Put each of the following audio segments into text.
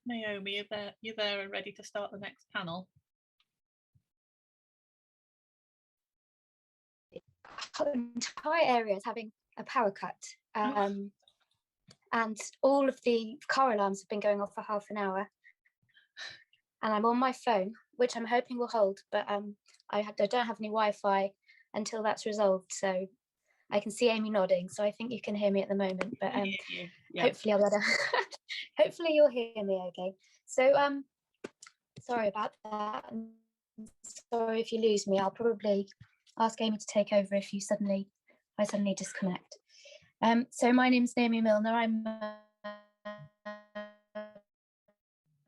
Naomi, you're there and ready to start the next panel? The entire area is having a power cut, and all of the car alarms have been going off for half an hour, and I'm on my phone, which I'm hoping will hold, but I don't have any Wi-Fi until that's resolved, so I can see Amy nodding, so I think you can hear me at the moment, but hopefully I'll better. Hopefully you'll hear me okay. So sorry about that. I'm sorry if you lose me. I'll probably ask Amy to take over if I suddenly disconnect. So my name's Naomi Milner. I'm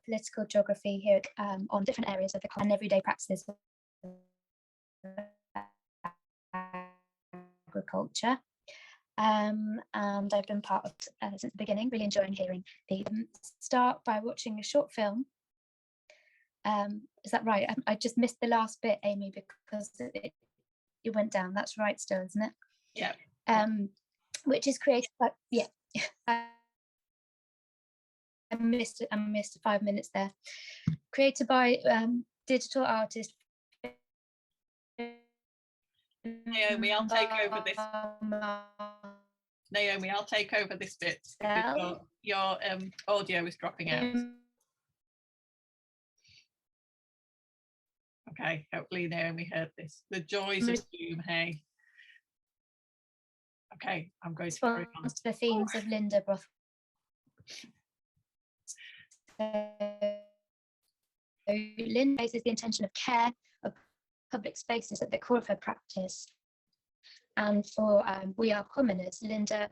political geography here on different areas of the and everyday practices of agriculture. And I've been part of since the beginning, really enjoying hearing the start by watching a short film. Is that right? I just missed the last bit, Amy, because it went down. That's right still, isn't it? Yeah. Which is created by, yeah. I missed 5 minutes there. Created by digital artist Naomi, I'll take over this. Naomi, I'll take over this bit because your audio is dropping out. Okay, hopefully Naomi heard this. The joys of Zoom, hey. Okay, I'm going to carry on. The themes of Linebaugh. Linda raises the intention of care of public spaces at the core of her practice. And for We Are Commoners, Linda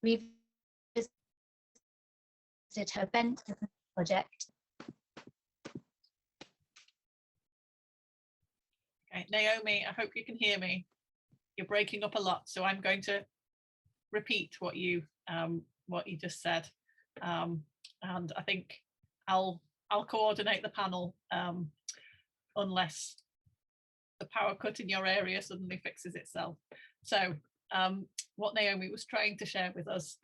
revisited her bench project. Okay, Naomi, I hope you can hear me. You're breaking up a lot, so I'm going to repeat what you just said, and I think I'll coordinate the panel unless the power cut in your area suddenly fixes itself. So what Naomi was trying to share with us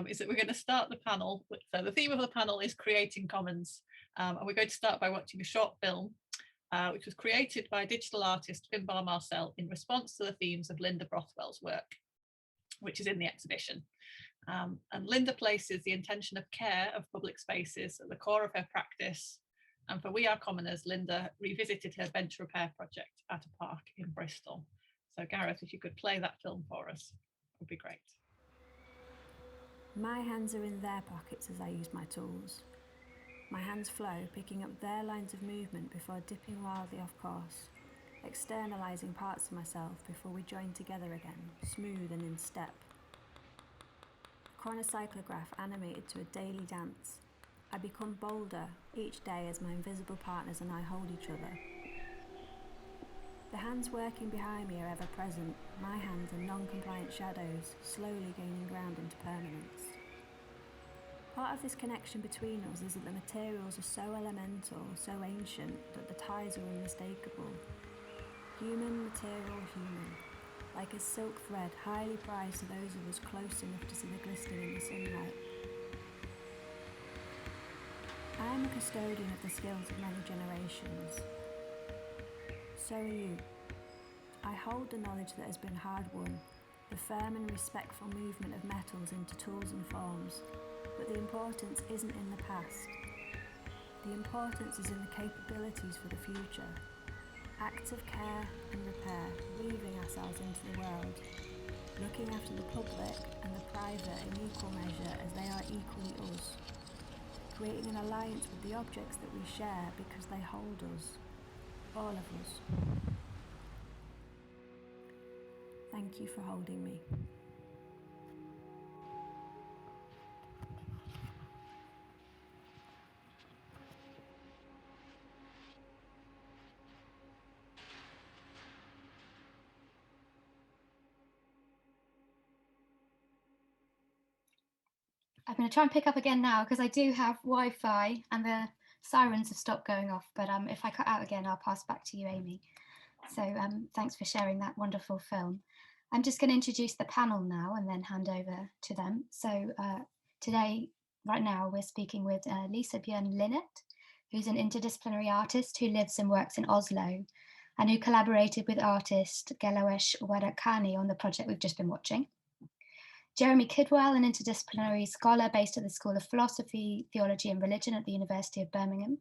is that we're going to start the panel. So the theme of the panel is creating commons, and we're going to start by watching a short film which was created by digital artist Finbar Marcel in response to the themes of Linda Brothwell's work, which is in the exhibition. And Linda places the intention of care of public spaces at the core of her practice. And for We Are Commoners, Linda revisited her bench repair project at a park in Bristol. So Gareth, if you could play that film for us, it would be great. My hands are in their pockets as I use my tools. My hands flow, picking up their lines of movement before dipping wildly off course, externalizing parts of myself before we join together again, smooth and in step. A chronocyclograph animated to a daily dance. I become bolder each day as my invisible partners and I hold each other. The hands working behind me are ever present. My hands are non-compliant shadows, slowly gaining ground into permanence. Part of this connection between us is that the materials are so elemental, so ancient, that the ties are unmistakable. Human, material, human. Like a silk thread, highly prized to those of us close enough to see the glistening in the sunlight. I am a custodian of the skills of many generations. So are you. I hold the knowledge that has been hard-won, the firm and respectful movement of metals into tools and forms. But the importance isn't in the past. The importance is in the capabilities for the future. Acts of care and repair, weaving ourselves into the world, looking after the public and the private in equal measure as they are equally us, creating an alliance with the objects that we share because they hold us, all of us. Thank you for holding me. I'm going to try and pick up again now because I do have Wi-Fi and the sirens have stopped going off, but if I cut out again, I'll pass back to you, Amy. So thanks for sharing that wonderful film. I'm just going to introduce the panel now and then hand over to them. So today, right now, we're speaking with Lisa Bjørn Linnet, who's an interdisciplinary artist who lives and works in Oslo and who collaborated with artist Gelawesh Wadakani on the project we've just been watching. Jeremy Kidwell, an interdisciplinary scholar based at the School of Philosophy, Theology and Religion at the University of Birmingham.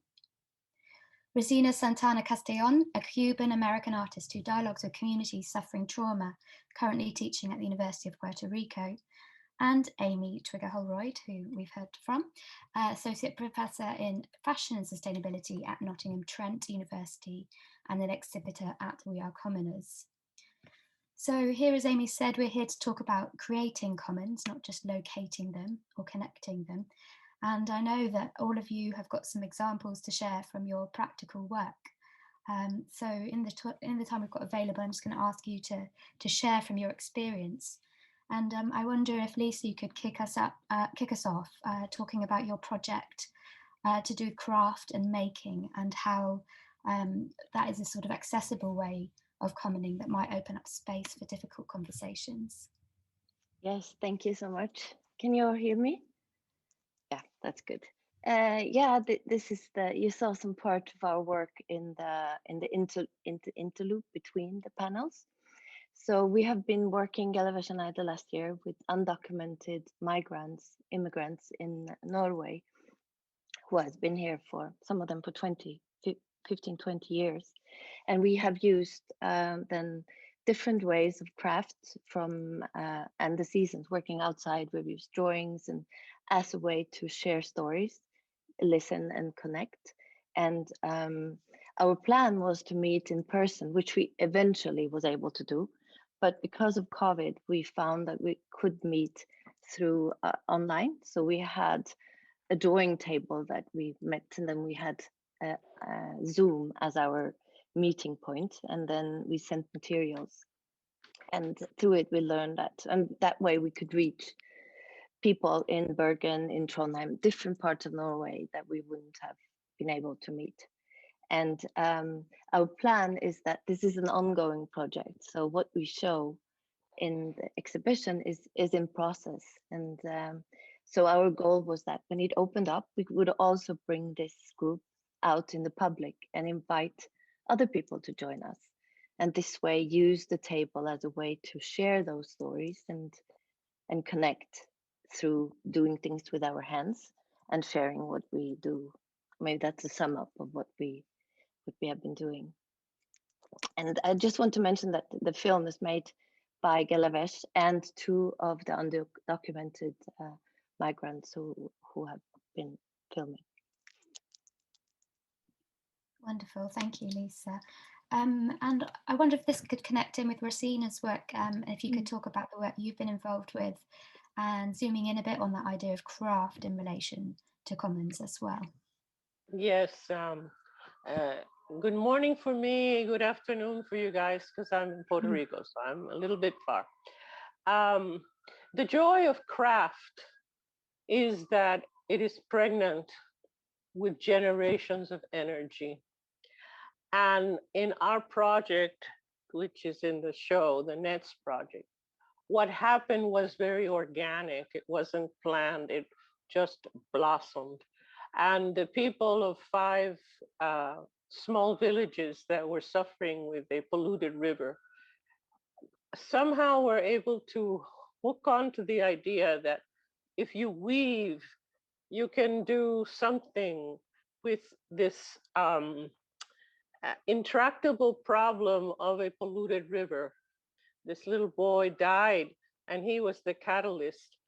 Rosina Santana Castellon, a Cuban-American artist who dialogues with communities suffering trauma, currently teaching at the University of Puerto Rico. And Amy Twigger-Holroyd, who we've heard from, Associate Professor in Fashion and Sustainability at Nottingham Trent University and an exhibitor at We Are Commoners. So here, as Amy said, we're here to talk about creating commons, not just locating them or connecting them. And I know that all of you have got some examples to share from your practical work. So in the time we've got available, I'm just going to ask you to share from your experience. And I wonder if Lisa, you could kick us off talking about your project to do craft and making and how that is a sort of accessible way of commoning that might open up space for difficult conversations. Yes, thank you so much. Can you all hear me? Yeah, that's good. Yeah, this is you saw some part of our work in the interloop between the panels. So we have been working, Gelawesh and I, the last year with undocumented immigrants in Norway, who has been here for, some of them for 15, 20 years. And we have used then different ways of craft from, and the seasons working outside. We've used drawings and as a way to share stories, listen and connect. And our plan was to meet in person, which we eventually was able to do. But because of COVID, we found that we could meet through online. So we had a drawing table that we met, and then we had Zoom as our meeting point, and then we sent materials. And through it, we learned that, and that way we could reach people in Bergen, in Trondheim, different parts of Norway that we wouldn't have been able to meet. And our plan is that this is an ongoing project. So what we show in the exhibition is in process. And so our goal was that when it opened up, we would also bring this group out in the public and invite other people to join us. And this way use the table as a way to share those stories and connect through doing things with our hands and sharing what we do. Maybe that's a sum up of what we have been doing. And I just want to mention that the film is made by Gelawesh and two of the undocumented migrants who have been filming. Wonderful, thank you, Lisa. And I wonder if this could connect in with Rosina's work, if you could talk about the work you've been involved with and zooming in a bit on that idea of craft in relation to commons as well. Yes, good morning for me, good afternoon for you guys, because I'm in Puerto Rico, so I'm a little bit far. The joy of craft is that it is pregnant with generations of energy. And in our project, which is in the show, the Nets project, what happened was very organic. It wasn't planned, it just blossomed. And the people of 5 small villages that were suffering with a polluted river somehow were able to hook on to the idea that if you weave, you can do something with this intractable problem of a polluted river. This little boy died, and he was the catalyst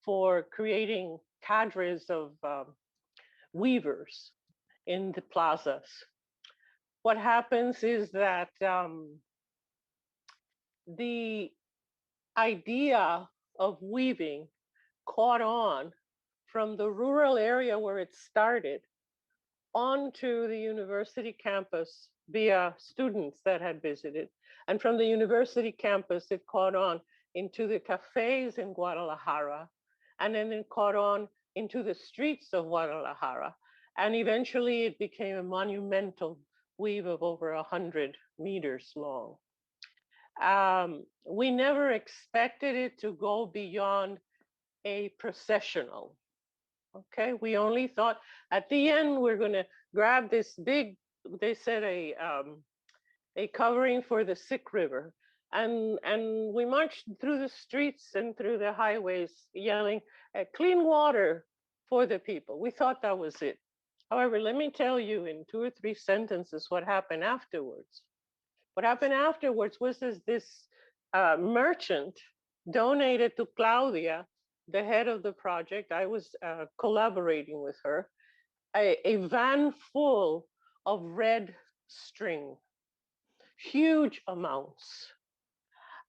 for creating cadres of weavers in the plazas. What happens is that the idea of weaving caught on from the rural area where it started onto the university campus via students that had visited. And from the university campus, it caught on into the cafes in Guadalajara, and then it caught on into the streets of Guadalajara. And eventually it became a monumental weave of over 100 meters long. we never expected it to go beyond a processional. Okay, we only thought at the end we're going to grab this big, they said a covering for the sick river, and we marched through the streets and through the highways yelling clean water for the people. We thought that was it. However, let me tell you in 2 or 3 sentences what happened afterwards. What happened afterwards was this merchant donated to Claudia, the head of the project. I was collaborating with her, a van full of red string, huge amounts.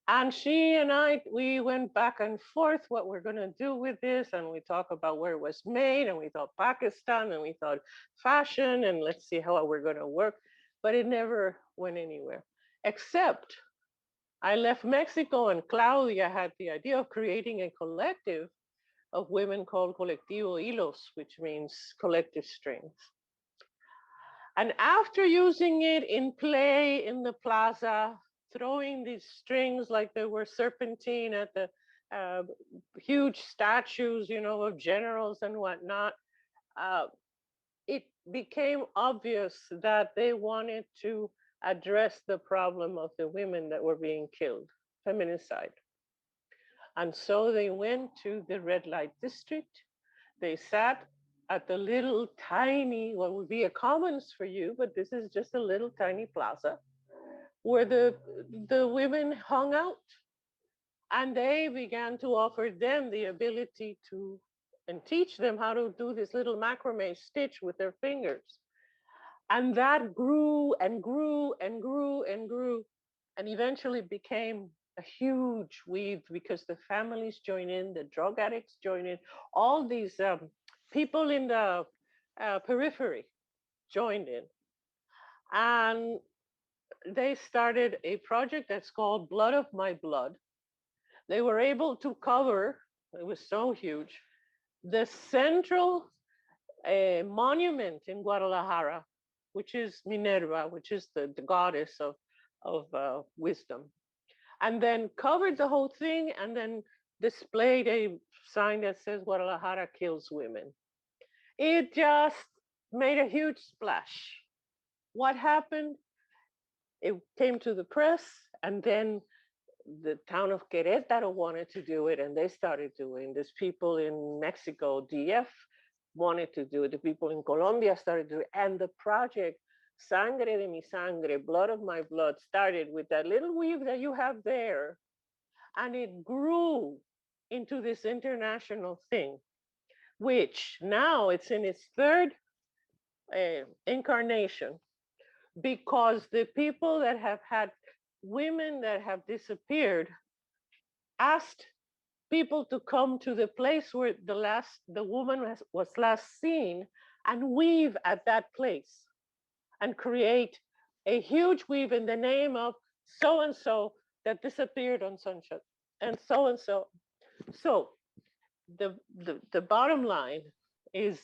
And she and I, we went back and forth what we're going to do with this. And we talked about where it was made, and we thought Pakistan, and we thought fashion, and let's see how we're going to work. But it never went anywhere, except I left Mexico, and Claudia had the idea of creating a collective of women called Colectivo Hilos, which means collective strings. And after using it in play in the plaza, throwing these strings like they were serpentine at the huge statues, you know, of generals and whatnot, it became obvious that they wanted to address the problem of the women that were being killed, feminicide. And so they went to the red light district. They sat at the little tiny, what would be a commons for you, but this is just a little tiny plaza where the women hung out. And they began to offer them the ability to, and teach them how to do this little macrame stitch with their fingers. And that grew and grew and grew and grew, and eventually became a huge weave because the families join in, the drug addicts join in, all these people in the periphery joined in. And they started a project that's called Blood of My Blood. They were able to cover, it was so huge, the central monument in Guadalajara, which is Minerva, which is the goddess of wisdom, and then covered the whole thing, and then displayed a sign that says Guadalajara kills women. It just made a huge splash. What happened? It came to the press, and then the town of Querétaro wanted to do it, and they started doing this. People in Mexico, DF, wanted to do it. The people in Colombia started to do it. And the project, Sangre de mi Sangre, Blood of My Blood, started with that little weave that you have there. And it grew into this international thing, which now it's in its third incarnation, because the people that have had women that have disappeared asked people to come to the place where the woman was last seen and weave at that place and create a huge weave in the name of so and so that disappeared on Sunshine and so and so. So the bottom line is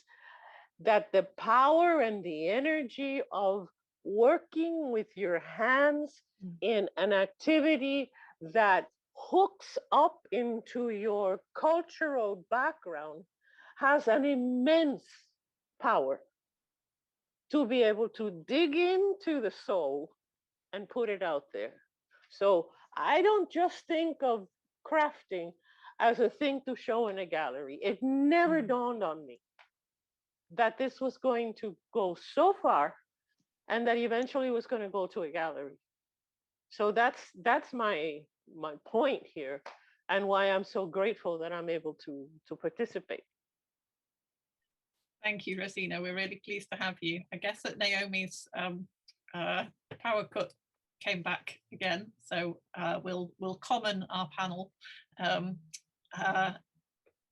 that the power and the energy of working with your hands in an activity that hooks up into your cultural background has an immense power to be able to dig into the soul and put it out there. So I don't just think of crafting as a thing to show in a gallery. It never dawned on me that this was going to go so far and that eventually was going to go to a gallery. So that's my point here, and why I'm so grateful that I'm able to participate. Thank you, Rosina. We're really pleased to have you. I guess that Naomi's power cut came back again, so we'll comment our panel.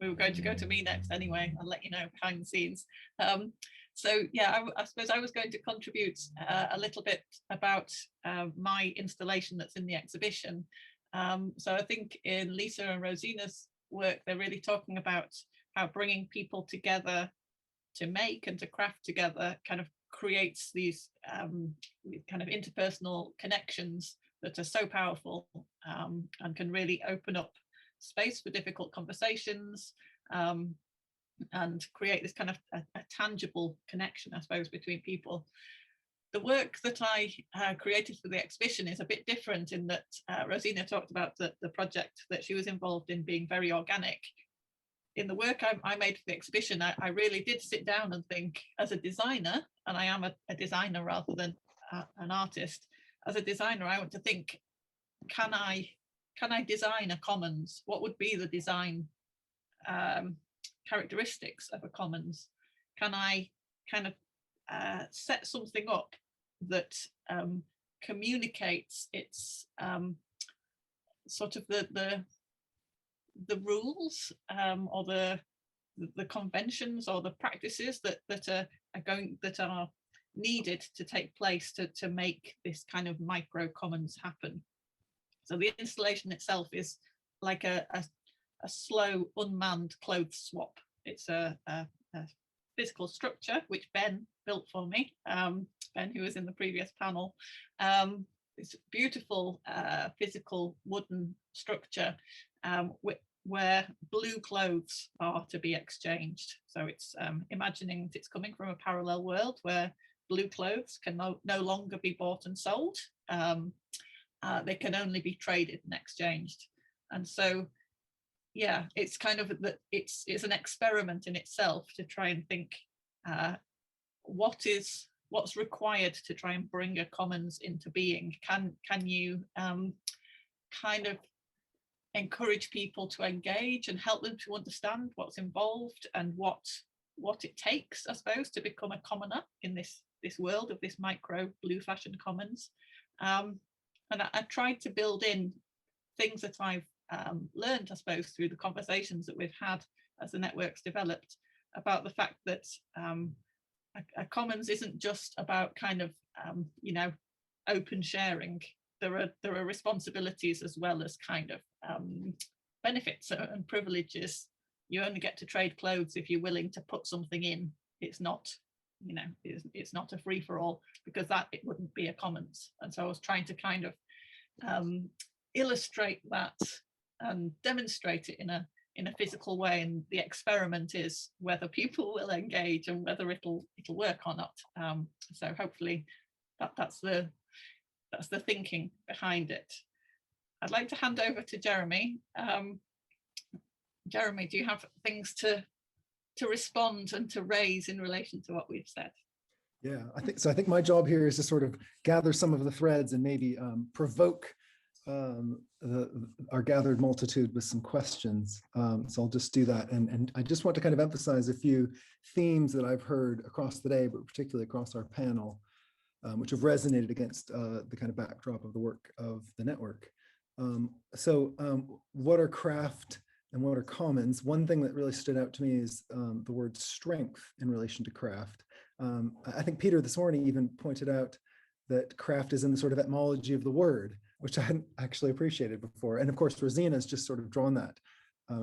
We were going to go to me next anyway. I'll let you know behind the scenes. So yeah, I suppose I was going to contribute a little bit about my installation that's in the exhibition. So I think in Lisa and Rosina's work, they're really talking about how bringing people together to make and to craft together kind of creates these kind of interpersonal connections that are so powerful, and can really open up space for difficult conversations, and create this kind of a tangible connection, I suppose, between people. The work that I created for the exhibition is a bit different in that Rosina talked about the project that she was involved in being very organic. In the work I made for the exhibition, I really did sit down and think, as a designer, and I am a designer rather than an artist, as a designer, I want to think, can I design a commons? What would be the design characteristics of a commons? Can I kind of set something up that communicates its sort of the rules, or the conventions or the practices that are needed to take place to make this kind of micro commons happen. So the installation itself is like a slow unmanned clothes swap. It's a physical structure which Ben built for me, Ben, who was in the previous panel. It's a beautiful physical wooden structure where blue clothes are to be exchanged. So it's imagining that it's coming from a parallel world where blue clothes can no longer be bought and sold. They can only be traded and exchanged. And so, yeah, it's kind of that it's an experiment in itself to try and think what's required to try and bring a commons into being. Can you kind of encourage people to engage and help them to understand what's involved and what it takes, I suppose, to become a commoner in this world of this micro blue fashion commons. And I tried to build in things that I've learned, I suppose, through the conversations that we've had as the network's developed, about the fact that a commons isn't just about kind of open sharing. There are responsibilities as well as kind of benefits and privileges. You only get to trade clothes if you're willing to put something in. It's not, it's not a free for all, because it wouldn't be a commons. And so I was trying to kind of illustrate that and demonstrate it in a physical way, and the experiment is whether people will engage and whether it'll work or not. So hopefully that's the thinking behind it. I'd like to hand over to Jeremy. Jeremy, do you have things to respond and to raise in relation to what we've said? Yeah, I think my job here is to sort of gather some of the threads and maybe provoke our gathered multitude with some questions. So I'll just do that. And I just want to kind of emphasize a few themes that I've heard across the day, but particularly across our panel, which have resonated against the kind of backdrop of the work of the network. What are craft and what are commons? One thing that really stood out to me is the word strength in relation to craft. I think Peter this morning even pointed out that craft is in the sort of etymology of the word, which I hadn't actually appreciated before. And of course, Rosina has just sort of drawn that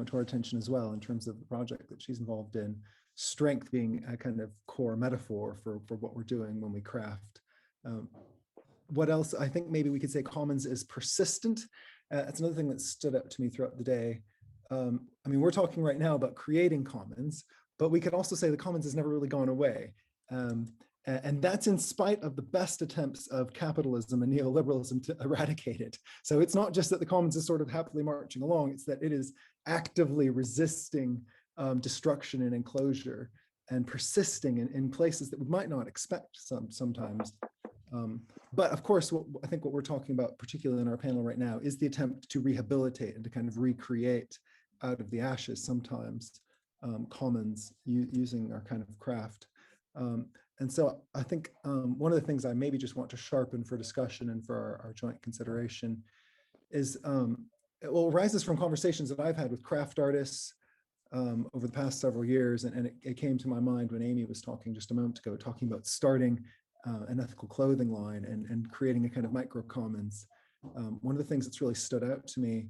to our attention as well in terms of the project that she's involved in, strength being a kind of core metaphor for what we're doing when we craft. What else? I think maybe we could say commons is persistent. That's another thing that stood out to me throughout the day. I mean, we're talking right now about creating commons, but we could also say the commons has never really gone away. And that's in spite of the best attempts of capitalism and neoliberalism to eradicate it. So it's not just that the commons is sort of happily marching along, it's that it is actively resisting destruction and enclosure and persisting in places that we might not expect sometimes. But of course, I think what we're talking about, particularly in our panel right now, is the attempt to rehabilitate and to kind of recreate out of the ashes sometimes commons using our kind of craft. And so I think one of the things I maybe just want to sharpen for discussion and for our joint consideration is, it arises from conversations that I've had with craft artists over the past several years. And it came to my mind when Amy was talking just a moment ago, talking about starting an ethical clothing line and creating a kind of micro commons. One of the things that's really stood out to me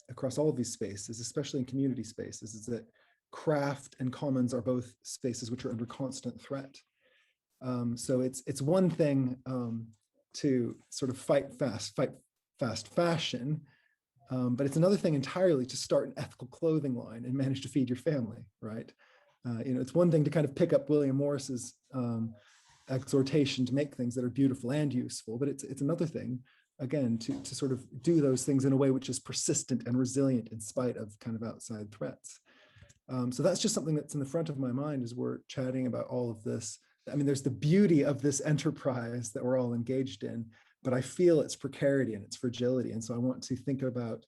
across all of these spaces, especially in community spaces, is that craft and commons are both spaces which are under constant threat. So it's one thing to sort of fight fast fashion. But it's another thing entirely to start an ethical clothing line and manage to feed your family, right? It's one thing to kind of pick up William Morris's exhortation to make things that are beautiful and useful, but it's another thing, again, to sort of do those things in a way which is persistent and resilient in spite of kind of outside threats. So that's just something that's in the front of my mind as we're chatting about all of this. I mean, there's the beauty of this enterprise that we're all engaged in, but I feel its precarity and its fragility. And so I want to think about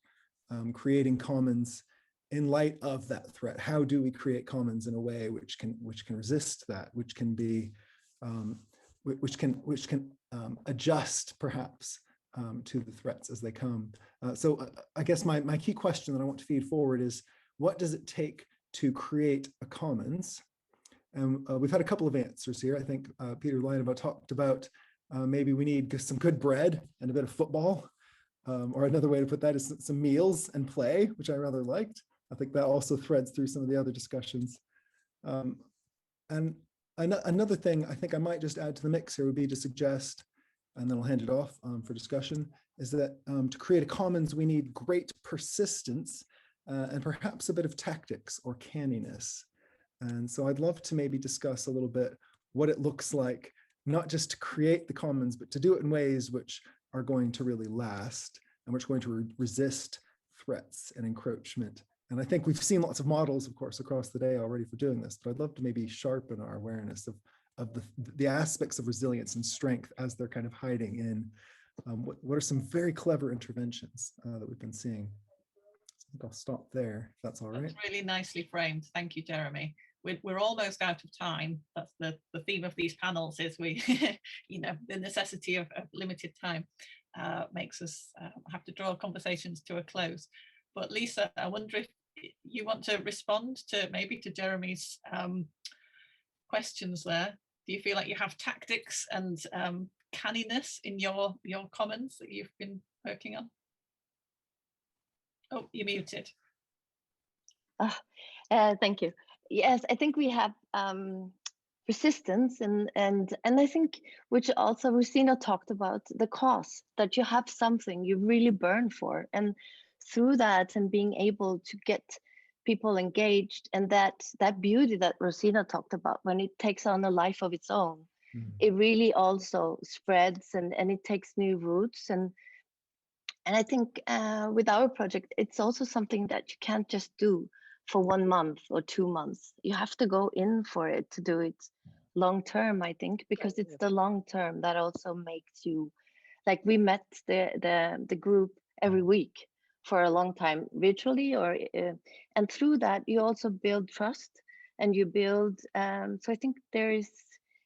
creating commons in light of that threat. How do we create commons in a way which can resist that, which can be, which can adjust perhaps to the threats as they come. So I guess my key question that I want to feed forward is, what does it take to create a commons? And we've had a couple of answers here. I think Peter Linebaugh talked about maybe we need some good bread and a bit of football, or another way to put that is some meals and play, which I rather liked. I think that also threads through some of the other discussions. And another thing I think I might just add to the mix here would be to suggest, and then I'll hand it off for discussion, is that to create a commons, we need great persistence and perhaps a bit of tactics or canniness. And so I'd love to maybe discuss a little bit what it looks like, not just to create the commons, but to do it in ways which are going to really last and which are going to resist threats and encroachment. And I think we've seen lots of models, of course, across the day already for doing this, but I'd love to maybe sharpen our awareness of the aspects of resilience and strength as they're kind of hiding in what are some very clever interventions that we've been seeing. So I think I'll stop there, if that's all right. That's really nicely framed. Thank you, Jeremy. We're almost out of time. That's the theme of these panels, is we, the necessity of limited time makes us have to draw conversations to a close. But Lisa, I wonder if you want to respond to maybe to Jeremy's questions there. Do you feel like you have tactics and canniness in your commons that you've been working on? Oh, you're muted. Thank you. Yes, I think we have persistence and I think, which also Rosina talked about, the cause, that you have something you really burn for, and through that and being able to get people engaged, and that beauty that Rosina talked about, when it takes on a life of its own, it really also spreads and it takes new roots. And I think with our project, it's also something that you can't just do for 1 month or 2 months. You have to go in for it to do it long term, I think, because it's the long term that also makes you, like, we met the group every week for a long time virtually, or and through that you also build trust and you build so I think there is,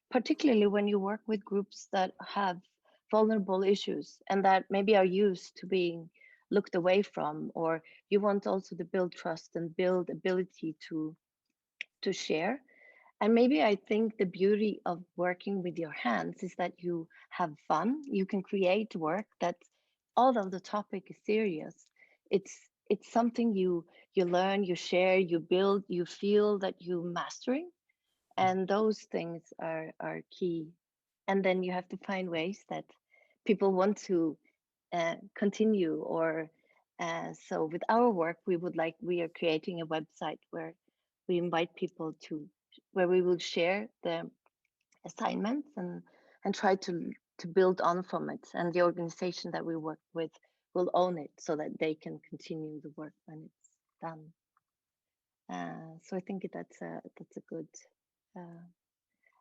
particularly when you work with groups that have vulnerable issues and that maybe are used to being looked away from, or you want also to build trust and build ability to share. And maybe I think the beauty of working with your hands is that you have fun. You can create work that, although the topic is serious, it's something you learn, you share, you build, you feel that you're mastering, and those things are key. And then you have to find ways that people want to continue, or so with our work, we are creating a website where we invite people to, where we will share the assignments and try to build on from it, and the organization that we work with will own it so that they can continue the work when it's done. So I think that's a good.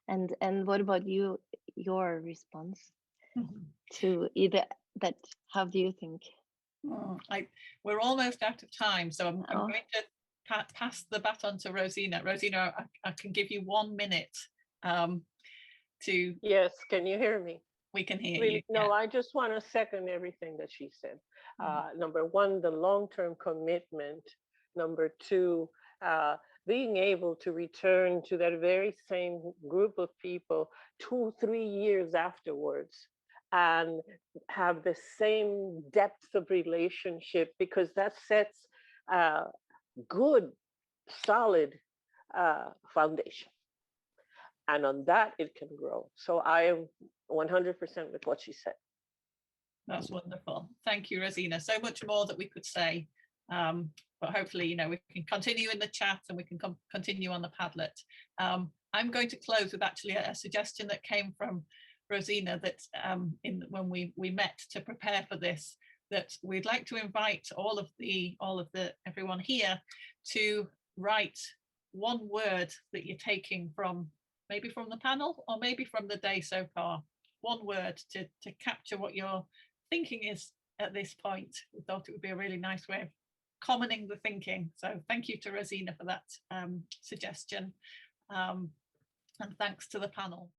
And what about you? Your response to either that? How do you think? We're almost out of time, so I'm going to pass the baton to Rosina. Rosina, I can give you 1 minute to. Yes, can you hear me? We can hear really, you. No, yeah. I just want to second everything that she said. Number one, the long-term commitment. Number two, being able to return to that very same group of people 2-3 years afterwards and have the same depth of relationship, because that sets a good, solid foundation. And on that, it can grow. So I am 100% with what she said. That's wonderful. Thank you, Rosina. So much more that we could say, but hopefully, you know, we can continue in the chat and we can continue on the Padlet. I'm going to close with actually a suggestion that came from Rosina that when we met to prepare for this, that we'd like to invite all of the everyone here to write one word that you're taking from, maybe from the panel or maybe from the day so far. One word to capture what your thinking is at this point. We thought it would be a really nice way of commoning the thinking. So thank you to Rosina for that suggestion. And thanks to the panel.